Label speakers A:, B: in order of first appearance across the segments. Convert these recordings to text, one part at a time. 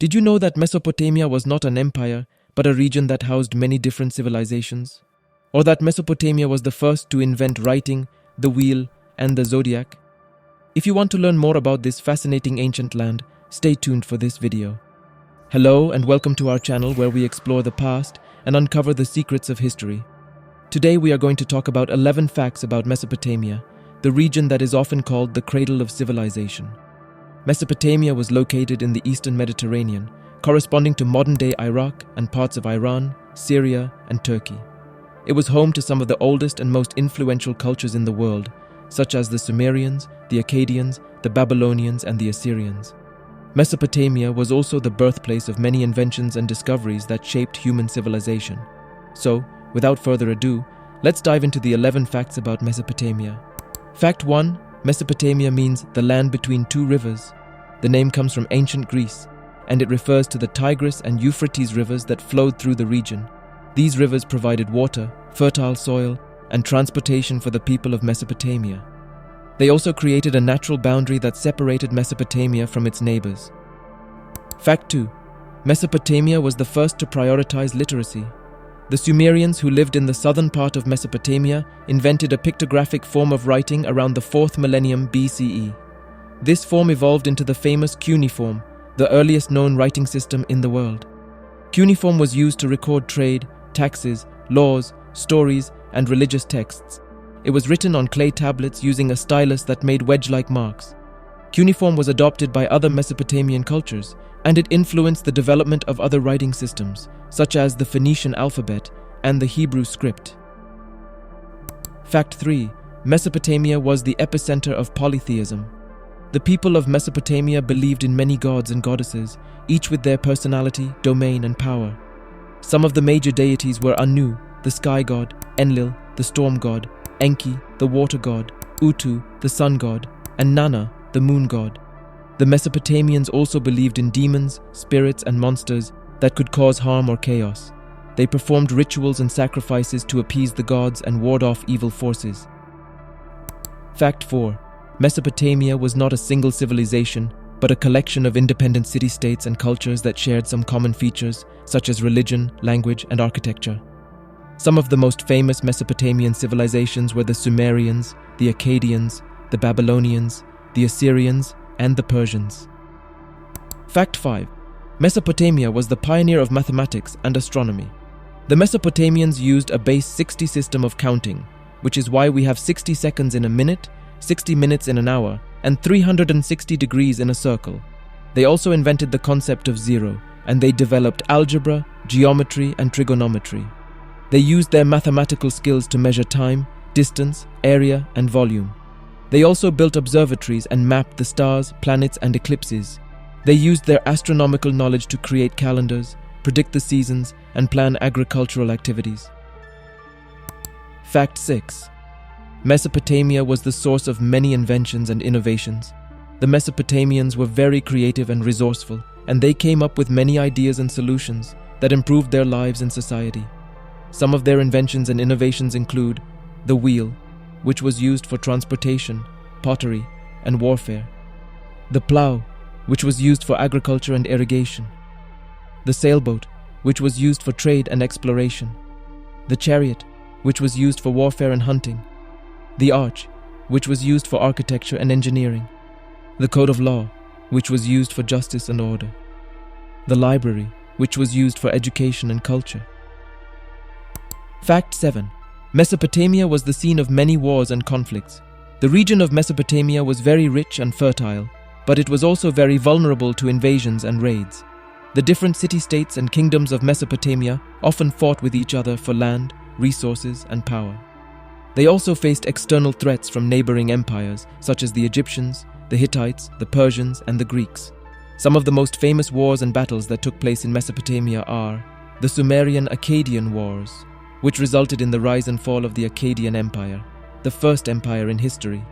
A: Did you know that Mesopotamia was not an empire, but a region that housed many different civilizations? Or that Mesopotamia was the first to invent writing, the wheel, and the zodiac? If you want to learn more about this fascinating ancient land, stay tuned for this video. Hello and welcome to our channel where we explore the past and uncover the secrets of history. Today we are going to talk about 11 facts about Mesopotamia, the region that is often called the Cradle of Civilization. Mesopotamia was located in the eastern Mediterranean, corresponding to modern-day Iraq and parts of Iran, Syria, and Turkey. It was home to some of the oldest and most influential cultures in the world, such as the Sumerians, the Akkadians, the Babylonians, and the Assyrians. Mesopotamia was also the birthplace of many inventions and discoveries that shaped human civilization. So, without further ado, let's dive into the 11 facts about Mesopotamia. Fact 1. Mesopotamia means the land between two rivers. The name comes from ancient Greece, and it refers to the Tigris and Euphrates rivers that flowed through the region. These rivers provided water, fertile soil, and transportation for the people of Mesopotamia. They also created a natural boundary that separated Mesopotamia from its neighbors. Fact 2. Mesopotamia was the first to prioritize literacy. The Sumerians, who lived in the southern part of Mesopotamia, invented a pictographic form of writing around the 4th millennium BCE. This form evolved into the famous cuneiform, the earliest known writing system in the world. Cuneiform was used to record trade, taxes, laws, stories, and religious texts. It was written on clay tablets using a stylus that made wedge-like marks. Cuneiform was adopted by other Mesopotamian cultures, and it influenced the development of other writing systems, such as the Phoenician alphabet and the Hebrew script. Fact 3. Mesopotamia was the epicenter of polytheism. The people of Mesopotamia believed in many gods and goddesses, each with their personality, domain, and power. Some of the major deities were Anu, the sky god, Enlil, the storm god, Enki, the water god, Utu, the sun god, and Nana, the moon god. The Mesopotamians also believed in demons, spirits, and monsters that could cause harm or chaos. They performed rituals and sacrifices to appease the gods and ward off evil forces. Fact 4. Mesopotamia was not a single civilization, but a collection of independent city-states and cultures that shared some common features, such as religion, language, and architecture. Some of the most famous Mesopotamian civilizations were the Sumerians, the Akkadians, the Babylonians, the Assyrians, and the Persians. Fact 5. Mesopotamia was the pioneer of mathematics and astronomy. The Mesopotamians used a base 60 system of counting, which is why we have 60 seconds in a minute, 60 minutes in an hour, and 360 degrees in a circle. They also invented the concept of zero, and they developed algebra, geometry, and trigonometry. They used their mathematical skills to measure time, distance, area, and volume. They also built observatories and mapped the stars, planets, and eclipses. They used their astronomical knowledge to create calendars, predict the seasons, and plan agricultural activities. Fact 6. Mesopotamia was the source of many inventions and innovations. The Mesopotamians were very creative and resourceful, and they came up with many ideas and solutions that improved their lives and society. Some of their inventions and innovations include the wheel, which was used for transportation, pottery, and warfare; the plow, which was used for agriculture and irrigation; the sailboat, which was used for trade and exploration; the chariot, which was used for warfare and hunting; the arch, which was used for architecture and engineering; the code of law, which was used for justice and order; the library, which was used for education and culture. Fact 7. Mesopotamia was the scene of many wars and conflicts. The region of Mesopotamia was very rich and fertile, but it was also very vulnerable to invasions and raids. The different city-states and kingdoms of Mesopotamia often fought with each other for land, resources, and power. They also faced external threats from neighboring empires, such as the Egyptians, the Hittites, the Persians, and the Greeks. Some of the most famous wars and battles that took place in Mesopotamia are the Sumerian-Akkadian Wars, which resulted in the rise and fall of the Akkadian Empire, the first empire in history;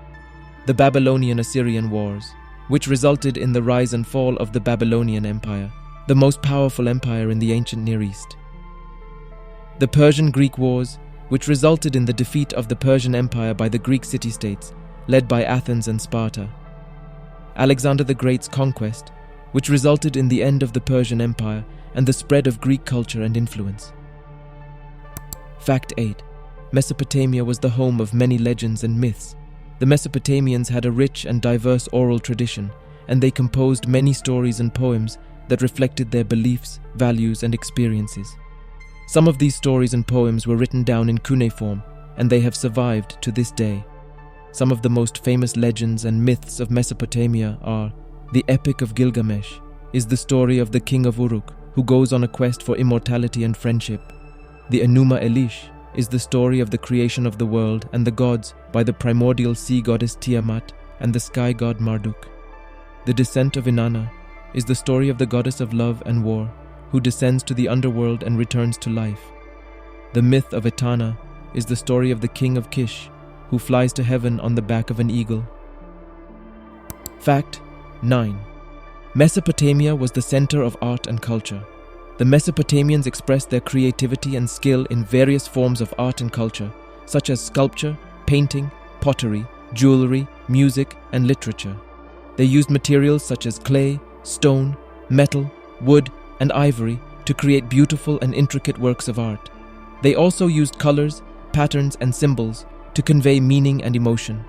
A: the Babylonian-Assyrian Wars, which resulted in the rise and fall of the Babylonian Empire, the most powerful empire in the ancient Near East; the Persian-Greek Wars, which resulted in the defeat of the Persian Empire by the Greek city-states, led by Athens and Sparta; Alexander the Great's conquest, which resulted in the end of the Persian Empire and the spread of Greek culture and influence. Fact 8. Mesopotamia was the home of many legends and myths. The Mesopotamians had a rich and diverse oral tradition, and they composed many stories and poems that reflected their beliefs, values, and experiences. Some of these stories and poems were written down in cuneiform, and they have survived to this day. Some of the most famous legends and myths of Mesopotamia are: the Epic of Gilgamesh is the story of the king of Uruk, who goes on a quest for immortality and friendship. The Enuma Elish is the story of the creation of the world and the gods by the primordial sea goddess Tiamat and the sky god Marduk. The Descent of Inanna is the story of the goddess of love and war, who descends to the underworld and returns to life. The myth of Etana is the story of the king of Kish, who flies to heaven on the back of an eagle. Fact 9. Mesopotamia was the center of art and culture. The Mesopotamians expressed their creativity and skill in various forms of art and culture, such as sculpture, painting, pottery, jewelry, music, and literature. They used materials such as clay, stone, metal, wood, and ivory to create beautiful and intricate works of art. They also used colors, patterns, and symbols to convey meaning and emotion.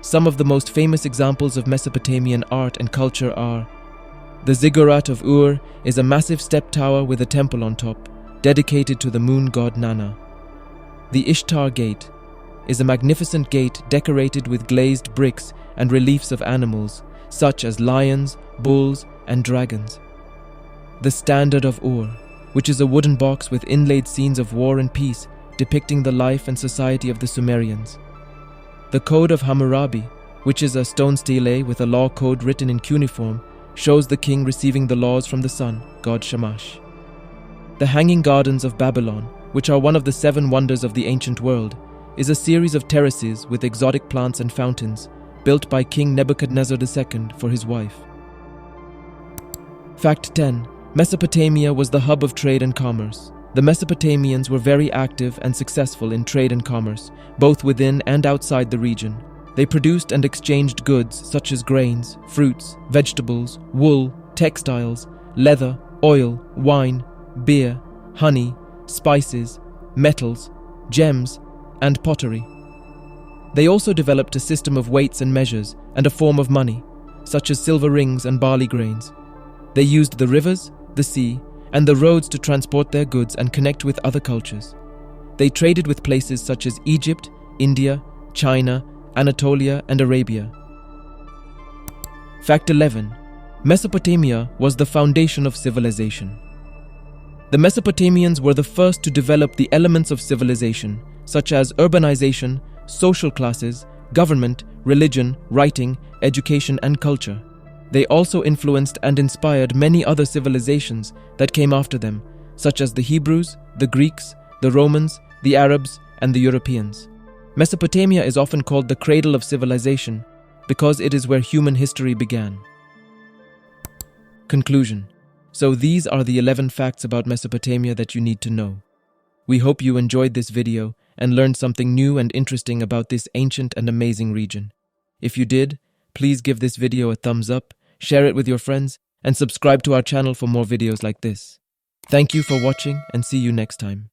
A: Some of the most famous examples of Mesopotamian art and culture are: the Ziggurat of Ur is a massive step tower with a temple on top, dedicated to the moon god Nana. The Ishtar Gate is a magnificent gate decorated with glazed bricks and reliefs of animals, such as lions, bulls, and dragons. The Standard of Ur, which is a wooden box with inlaid scenes of war and peace, depicting the life and society of the Sumerians. The Code of Hammurabi, which is a stone stele with a law code written in cuneiform, shows the king receiving the laws from the sun, god Shamash. The Hanging Gardens of Babylon, which are one of the 7 wonders of the ancient world, is a series of terraces with exotic plants and fountains, built by King Nebuchadnezzar II for his wife. Fact 10. Mesopotamia was the hub of trade and commerce. The Mesopotamians were very active and successful in trade and commerce, both within and outside the region. They produced and exchanged goods such as grains, fruits, vegetables, wool, textiles, leather, oil, wine, beer, honey, spices, metals, gems, and pottery. They also developed a system of weights and measures and a form of money, such as silver rings and barley grains. They used the rivers, the sea, and the roads to transport their goods and connect with other cultures. They traded with places such as Egypt, India, China, Anatolia, and Arabia. Fact 11. Mesopotamia was the foundation of civilization. The Mesopotamians were the first to develop the elements of civilization, such as urbanization, social classes, government, religion, writing, education, and culture. They also influenced and inspired many other civilizations that came after them, such as the Hebrews, the Greeks, the Romans, the Arabs, and the Europeans. Mesopotamia is often called the cradle of civilization because it is where human history began. Conclusion. So these are the 11 facts about Mesopotamia that you need to know. We hope you enjoyed this video and learned something new and interesting about this ancient and amazing region. If you did, please give this video a thumbs up, share it with your friends, and subscribe to our channel for more videos like this. Thank you for watching and see you next time.